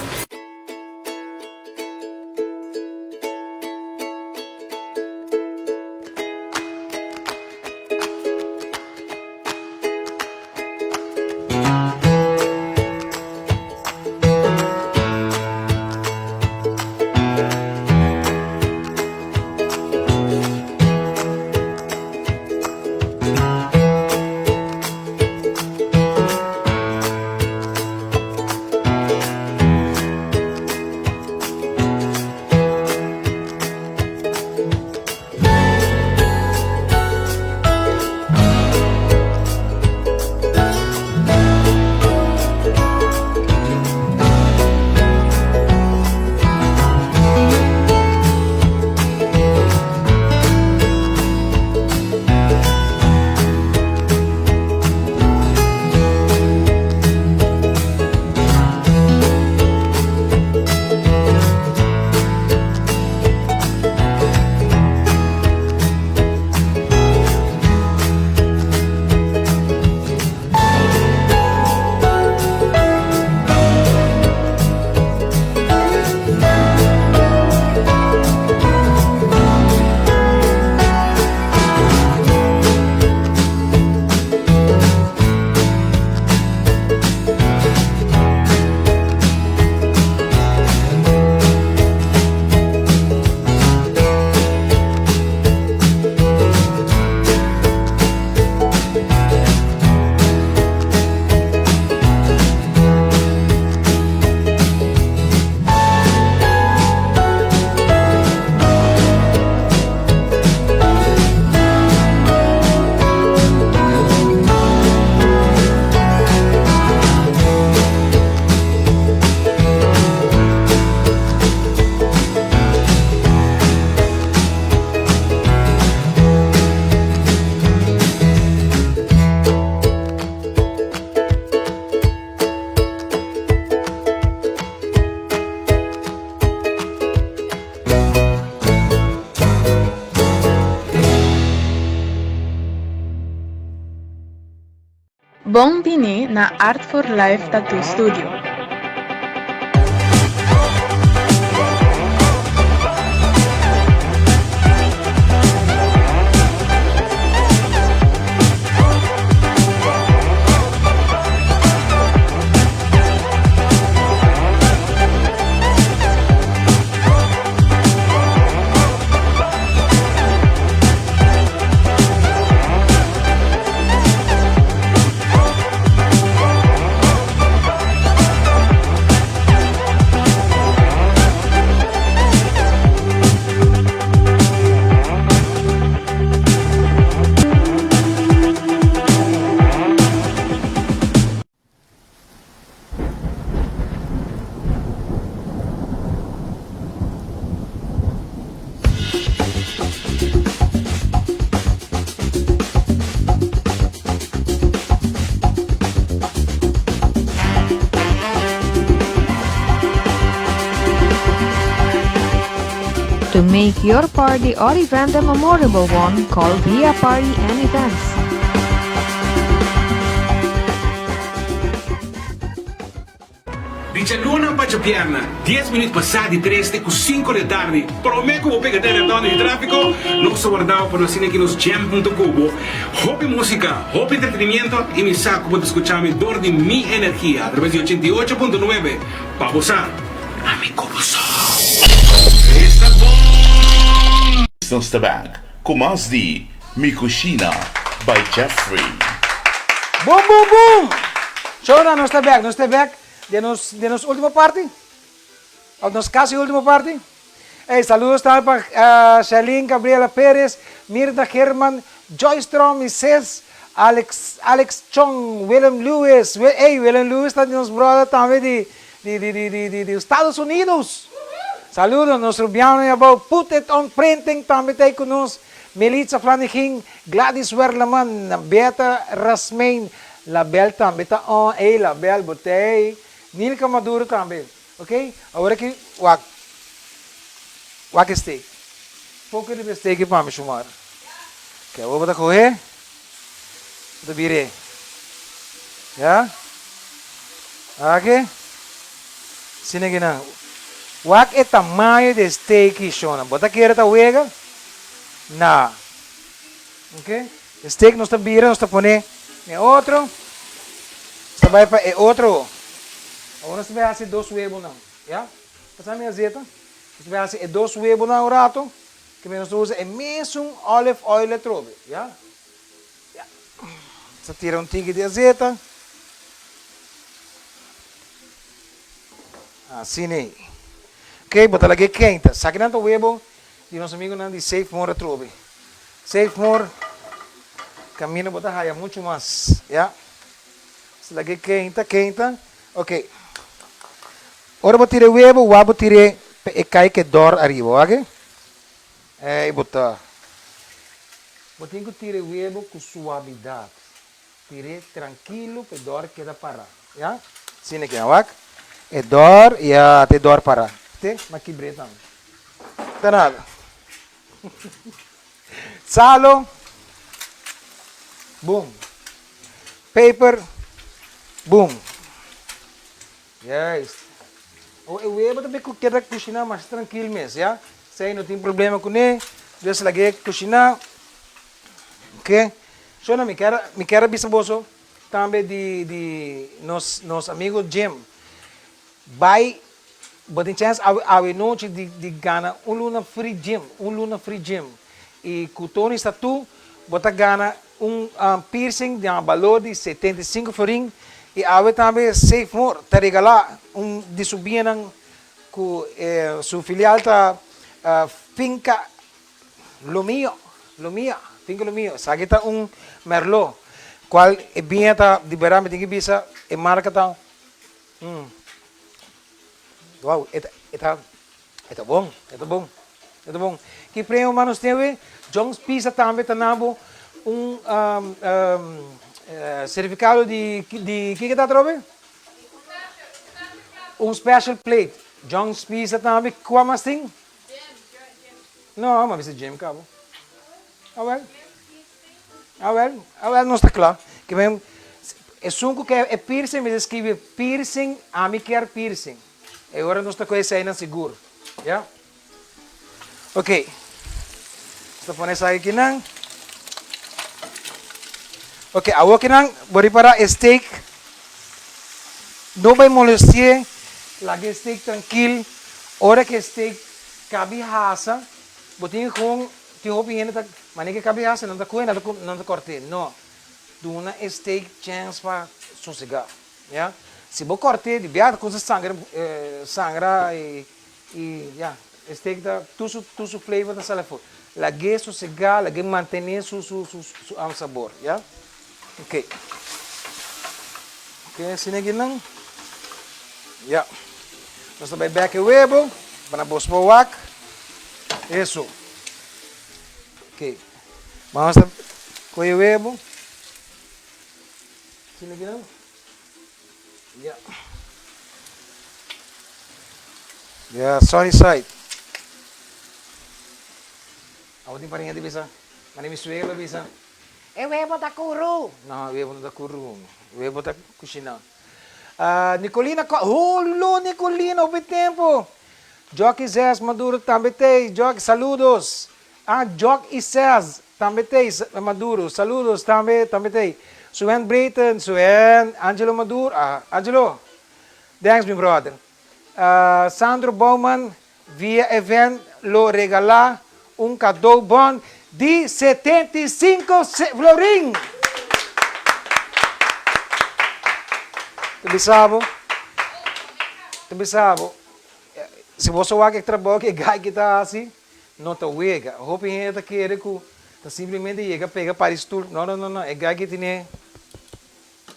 Bom Pini na Art for Life Tattoo Studio. To make your party or event a memorable one, call Via Party and Events. Luna para a perna, 10 minutos passadi 3 com 5 da tarde. Prometo que vou pegar a redonda de tráfico. Não sou guardado por nós aqui nos jam.cubo. Hobby música, hobby entretenimento e me saco para escutar me dor de minha energia através de 88.9 para você. Amigo você. Está bom. Distance Bank, com mais de Cushina by Jeffrey. Boom, boom, boom! Shona, não está back. De nos última parte? Ou nos casi última parte? Hey, saludos também para Charlene, Gabriela Pérez, Mirda Herman, Joyce Strom, Cés, Alex Chong, William Lewis. William Lewis está nos brother também de Estados Unidos. Saludos, nosso biano about Put It On Printing também está com nós. Melissa Flanagan, Gladys Werleman, Beata Rasmain, Label também está on. Label, botei. Nilka Maduro também, ok? Agora aqui, wak steak. Pouco de steak para me chamar. Ok, vou botar correr. Vou virar. Já? Ok? Sino que não. Wak é tamanho de steak, Shona. Bota aqui, tá uega? Não. Ok? Steak não está virando, não está pondo. É outro. Está vai para é outro. Agora você vai fazer 2 huevos não, já? Passar minha zeta. Você vai fazer 2 huevos não, o rato. Que nós usa é mesmo olive oil trobe, já? Você tira tigre de azeite. Assim aí. Ok, bota lá aqui quente. Saque não o huevo de nosso amigo não de Safe More trobe. Safe More. Caminho bota raia muito mais, já? Você lá aqui quente. Ok. Ora vou tirar o huevo, vou tirar e cai que dor arriba, ok? E botar. Vou ter que tirar o huevo com suavidade. Tirei tranquilo, que dor queda parar, já? Sim, aqui, ok? E dor, e até dor parar. Tem? Mas que breta. Tá nada. Salo. Boom. Paper. Boom. Yes. O huevo também queda cozinhar mais tranquilo mesmo, já? Sei, não tem problema com ele. Deixa lá cozinhar. Ok? Só não me quero bisaboso também de nos amigos Jim. Vai, botem chance a noite de gana luna free gym. E com o Tony está tu, bota gana piercing de valor de 75 florin. E ave também Safe More, tá regalar de subir com sua filial tá finca Lomio, finca Lomio. Sabe tá merlot, qual é bem tá de verão me tem que bisa e marca tá. Wow, é bom. Que prêmio manos teve? Jones Pizza também tá nabo certificado de que tá trobe? Special plate. John's Pizza também. Qual mais tem? Não, mas é Jim, cabo. Não está claro. Que mesmo, é sunco que é piercing, mas escreve piercing, a mim quer piercing. E agora não está com esse ainda seguro. Já? Ok. Estou pondo essa aqui não. Ok, agora que não, vou preparar steak. Não vai molestar. Lagi steak tranquilo. Ora que steak cabe raça. Botinho com te hobby ainda tá, mas nem que cabe raça não tá coisa não tá corte. Não. Do uma steak chance para sossegar, já? Se vou corte de beata com sangra e já, steak da tu flavor da sala for. Lagi sossegar, lagi manter su sabor, já? Ok. Ok, assim aqui não. Já. Nós também back o huevo, para bos wak. Isso. Ok. Vamos a com o huevo. Assim aqui não. Já. Já, sunny side. Ako din parinha di bisa. Manimisuelo bisa. Huevo da curu. Não, huevo não da curu. Huevo da Cushina. Nicolina, Nicolina, houve tempo. Jock e Zés Maduro também tem. Jock, saludos. Jock e Zés também tem. Maduro, saludos também tem. Suen Brayton, Suen, Angelo Maduro. Angelo, thanks, my brother. Sandro Bowman, via event, lo regalar cadeau bom de 75 florim. Tu sabe, se você vai que trabalha que gai que tá assim, não tá uega. Hope que tá querer que tá simplesmente chega pega para estur. Não, é gai que tem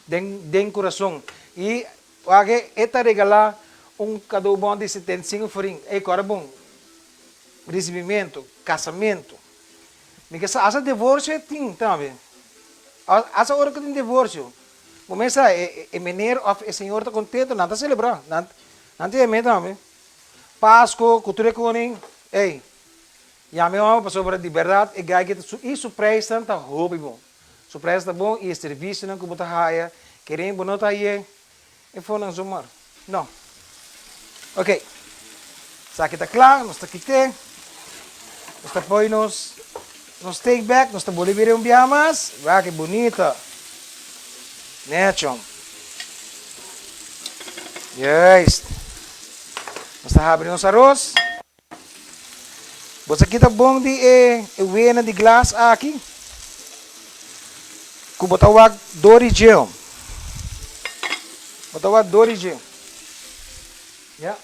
den coração. E o que tá regalar cadeau bom de 75 florim. É cara bom. Recebimento, casamento. Porque essa divórcio é tim também. Essa hora que tem divórcio. Começa a maneira o senhor está contente, não está celebrando. Não tem medo também. Páscoa, cultura coning. Ei, e a minha mãe passou para de verdade e gai que e surpresa está hobby bom. Surpresa está bom e serviço não que botar raia. Querem botar tá aí e foi não zumar. Não. Ok. Isso aqui está claro, nós está aqui nós está põe nos take back, nós está bolivar biamas. Vai que bonita. Né, chom? Yes. Nós está abrindo os arroz. Você aqui está bom de uena de glass aqui. Com botar o dorijão. Botar o dorijão. Yeah.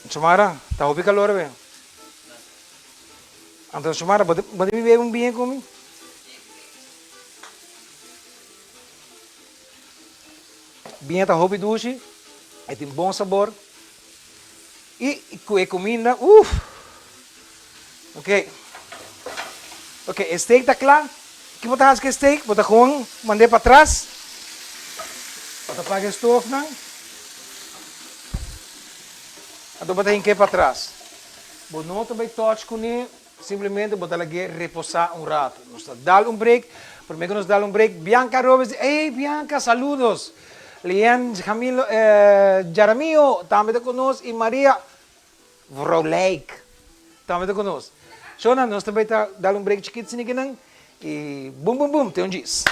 Sumara, tá ouvindo calor, velho? Então, Sumara, pode beber bem comigo? Bem, tá ouvindo doce, tem bom sabor. E com a comida, Ok, steak tá claro? O que botar que steak? Botar com, mandei para trás. Botar para a estofa, não? Então, botar em que para trás. Bom, não também toque com ele, simplesmente botar aqui repousar rato. Nós dá break, primeiro nós dá break. Bianca Robes, ei Bianca, saludos. Lian Camilo Jaramillo, também está conosco. E Maria Vroleik, também está conosco. Shona, nós também está dando break chiquito, assim, e boom, tem diz.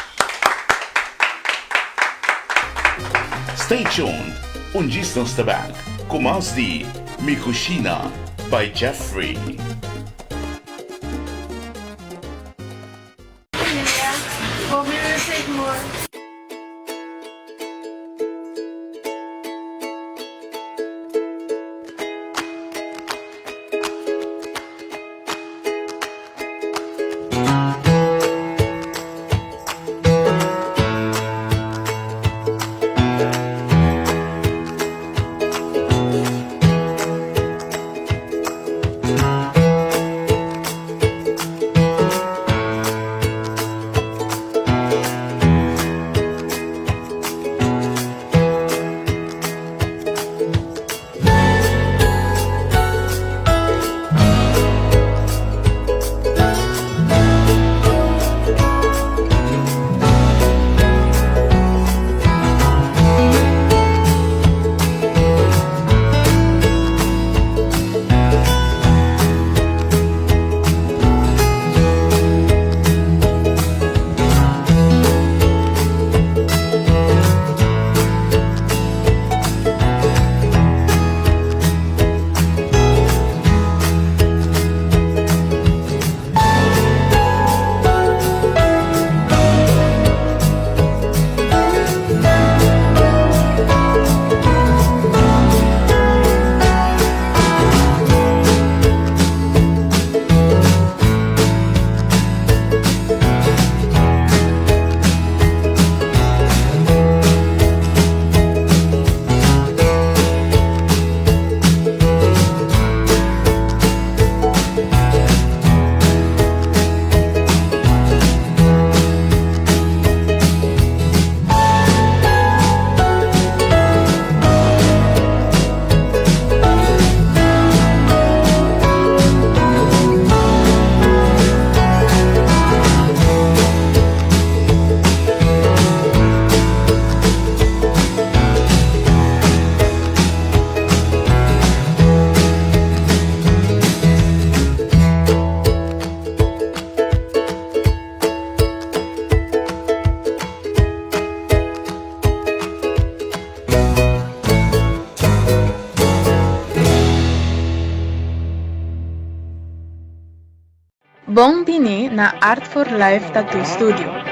Stay tuned. Distance tabak. Kumas di Cushina by Jeffrey. Maravilla. Hope you will take more. Bom pini na Art for Life Tattoo Studio.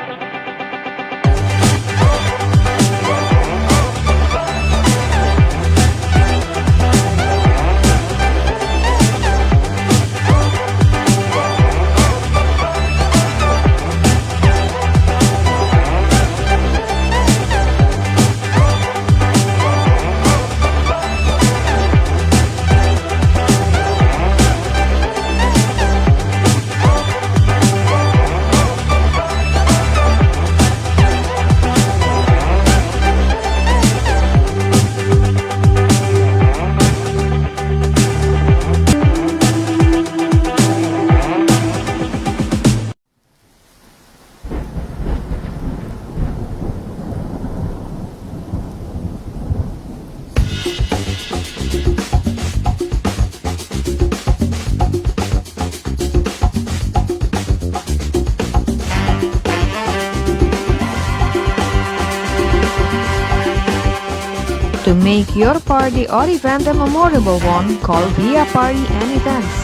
To make your party or event a memorable one, call Via Party and Events.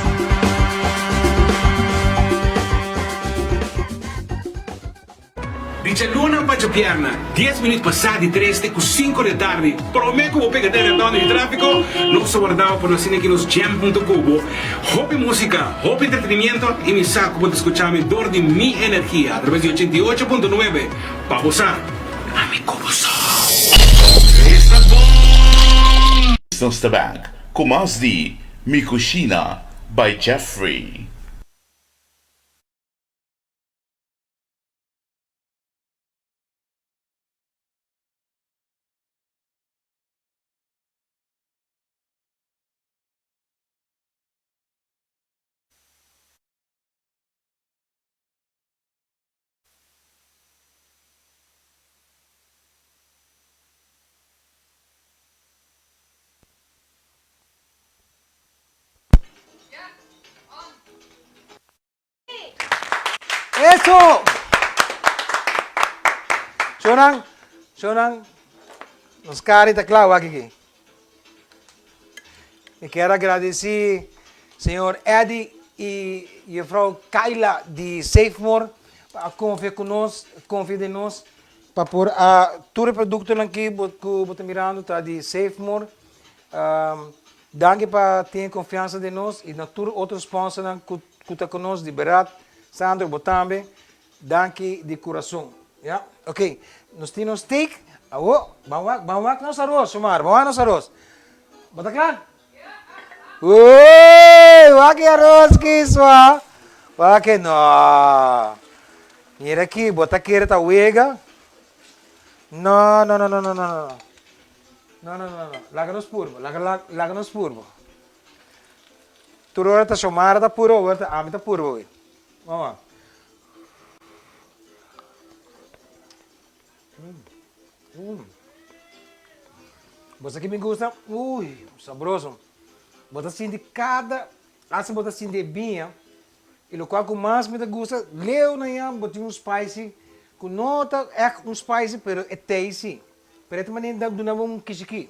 Dice Luna Paciapierna, 10 minutos passati 3 com 5 da tarde. Prometo que vou pegar a dona de tráfico. Não só guardava por assim aqui nos jam.cubo. Hobby música, hobby entretenimiento e me saco para escuchar me dor de mi energia a través de 88.9. Para gozar, a mi cubo Está bom! Distance the Bank, com mais de Cushina by Jeffrey. Eso! Shonan, nos caras está claro aqui. Eu quero agradecer senhor Eddie e a Frau Kaila de Safemore para confiar conosco, confiar em nós para pôr todo o produto aqui que você mirando tá de Safemore. Danke para ter confiança de nós e na todo outro sponsor que está conosco de Berat, Sandro Botambe, danke de coração. Ja? Ok, nós temos steak. Vamos lá nosso arroz, Sumar. Vamos lá nosso arroz. Bota claro? Ui, olha que arroz que isso, ah. Olha que não. Mira aqui, bota aqui, tá uega. Não. Láganos purbo. Tu agora tá chamando, tá puro, agora tá purbo. Vamos lá. Você aqui me gusta, saboroso. Bota assim de cada, assim bota assim de binha. E o qual que mais me gusta, leu na yam, bota spicy, com nota é spicy, pero é tasty. Pero esta maneira dá um kishiki.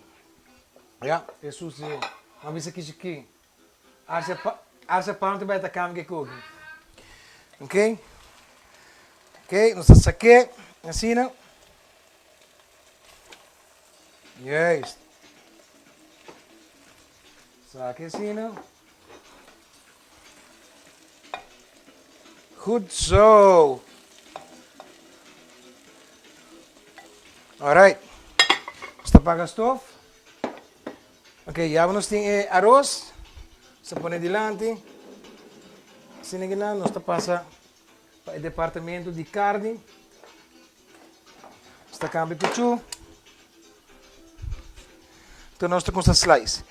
Ja, Jesus, uma vez kishiki. Arse pão vai estar cam que cook. Ok? Ok, nós saque, assim, né? Yes. Saque assim, né? Good so. Alright. Está para a stove. Ok, já nós temos arroz. Você põe adiante. Assim que nós está passa para o departamento de carne. Está câmbio cuchu. Então nós estamos com essa slice.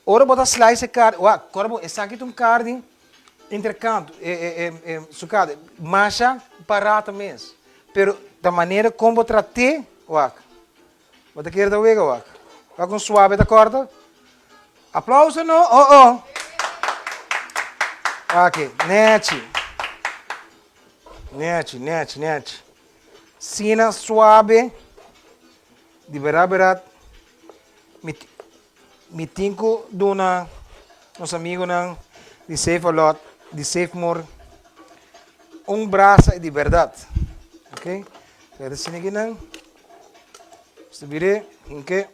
Ora bota slice de carne. Agora essa aqui tem carne intercanto, sucada, massa barata mesmo. Pero da maneira como tratei, bota aqui da uega, vai com suave da corda. Aplauso não? Ok, net. Sina suave, de berat. Me tinco dona, nosso amigo de Safe a lot, de Safemore, brasa de verdade. Ok? Pega assim aqui não. Se vire, em que?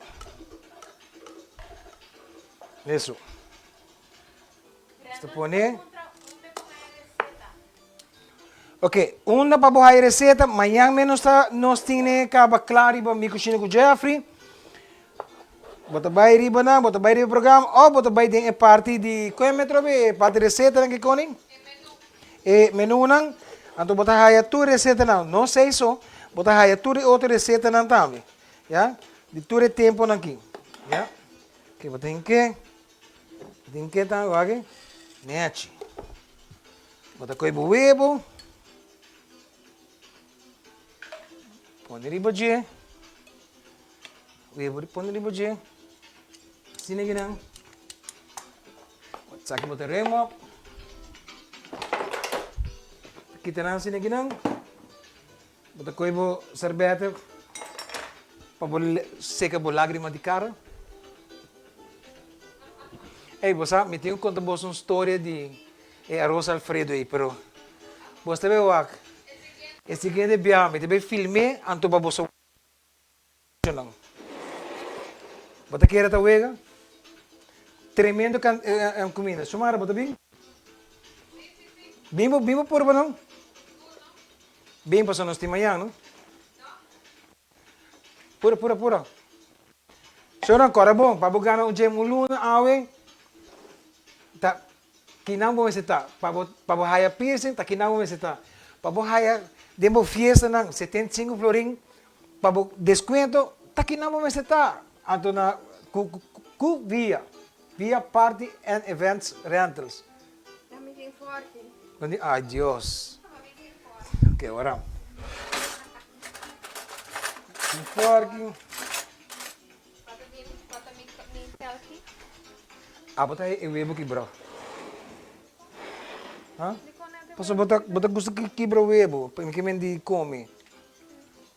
Isso. Você põe. Ok, uma para boa receita, amanhã menos nós temos caba claro para me Cushina com Jeffrey. Bota vai riba na, bota vai riba programa, ou bota vai tem parte de qual metro be, parte receita nang kikoning. Menu nang, anto bota haya tu receita não sei só, bota haya tu outra receita nang também, ya? De tu tempo nang aqui, ya? Que bota em que tá, ok? Nete. Bota coi buebo. Põe riba de. Buebo põe riba de. Sini ginang. Sakit bota remo. Kita nang sini ginang. Bota coi bo serbete. Pa seca bo lágrima de cara. Ei, você me tem conta uma história de arroz Alfredo aí, pero você vê o ac. Esse aqui é bem, me também filmei anto para você não. Bota queira ta wega. Tremendo comida. Sumara bota bem? Bimbo por não? Bem para nós manhã, não? Pura. Senhora, agora bom, para bugar o gemo luna, awe. Ta kinamo meseta pabo haya piercing ta kinamo meseta pabo haya demo fiesta nang 75 florin pabo descuento ta kinamo meseta anto na ku via party and events rentals. Amigo forte. Ai Dios. Ok, ora. Forte. Bota aí, eu ia quebrar. Hã? Posso botar gusto que quebra o ebo, para que me de come.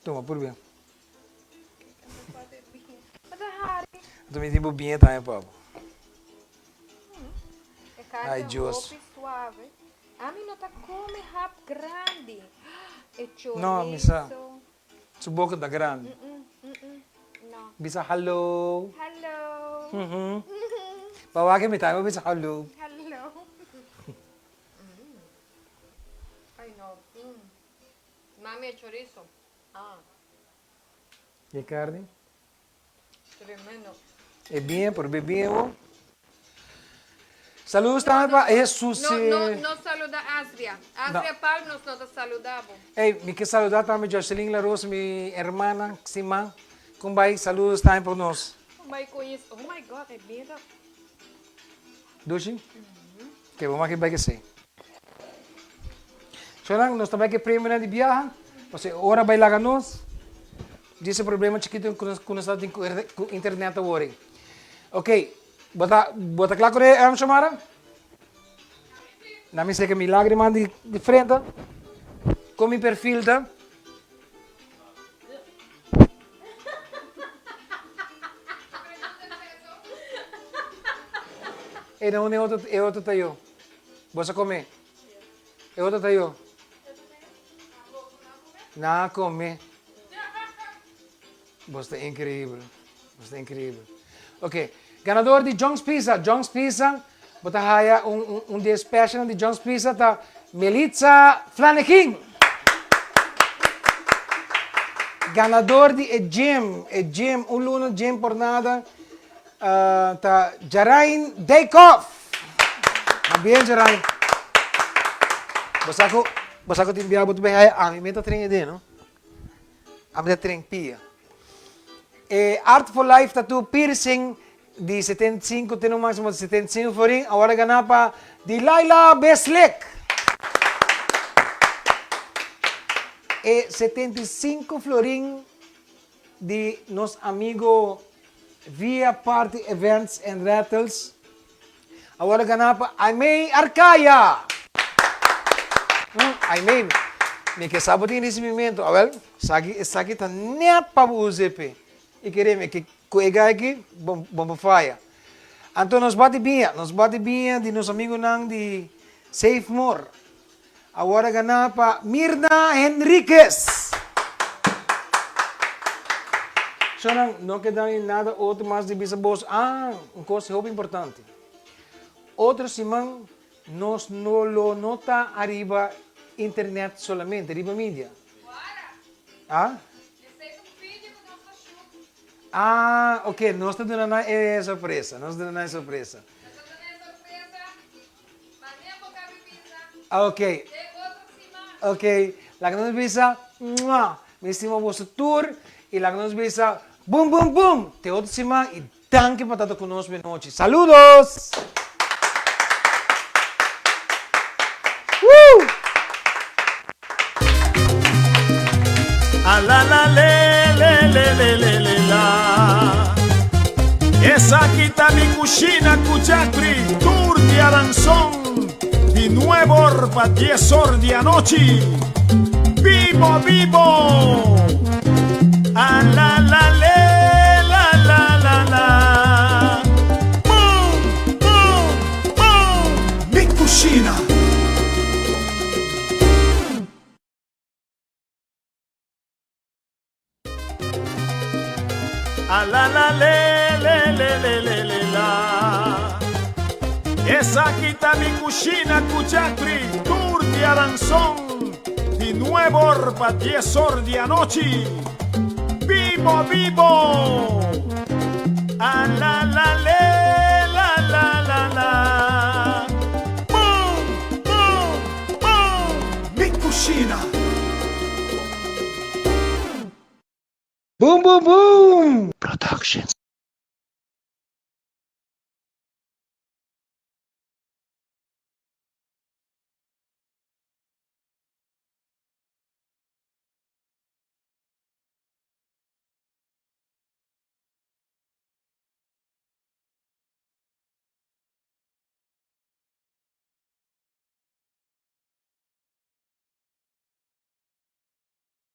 Toma, por bem. Tu me tipo bem também, papo. Ai, Deus. Suave. A mim não tá come rap grande. É chorizo. Não, misa. Sua boca tá grande. Não. Bisa hello. Hello. Pawagin mo tayo, bisa hello. Hello. Ay, no. Mami, é chorizo. Ah, E carne? tremendo. É bem, por bebê, oh. Saludos também para Jesus. No saluda Asria. Asria Palm nos não saludamos. Ei, me quer saludar também Jocelyn Laros, minha irmã, Sima. Como vai? Saludos também para nós. Vai com isso. Oh my God, é bem. Dushi? Que vamos aqui vai ser. Solang, nós também que prêmio de viagem. Você ora vai lá nós. Diz o problema chiquito com nós tem internet agora. Ok. Bota claro que é chamada. Na minha sei que me lágrima de frente. Com meu perfil tá. E não é outro tayo. Você come? É outro tayo. Não come. Você é incrível. Você é incrível. Ok. Ganador de John's Pizza. John's Pizza. Bota haya dia special de John's Pizza tá Melitza Flaneking. Ganador de gym. Luna gym por nada. Tá Jarain Daykov. Bien Jarain. Basta ko timbiya buto ba ay meta trem de, no? Amda trem pia. Art for Life Tattoo Piercing de 75, tem no máximo de 75 florin. Agora ganapa de Laila Beslek. 75 florin de nos amigo via Party Events and Rentals. Agora ganapa Aimee Arcaya. Aimee, me que sabe tem nesse momento. Well, sagi tá net para o UZP. E queremos que coega aqui bomba faia. Então nos bate bem de nos amigos nang de Safe More. Agora ganha para Mirna Henriquez. So, não queda nada outro mais de bisavós. Uma coisa muito importante. Outro semana, nós não lo nota arriba internet solamente, arriba mídia. Ok, nós estamos dando surpresa, Ok, la que nos visa, me estima vosso tour, e la que nos visa, boom, boom, boom, te outra semana, e danke por estar conosco de noite. Saludos! La la le la. Esa quita mi Cushina cuchacri, tour de aranzón, di nuevo pa 10 horas de anoche. Vivo, vivo. La la le la. Boom, boom, boom. Mi Cushina. La le la. Esa quita mi Cushina cuchacri, tour de aranzón, di nuevo pa 10 horas de anoche. Vivo, vivo. La le la. Boom, boom, boom. Mi Cushina. Boom, boom, boom! Productions.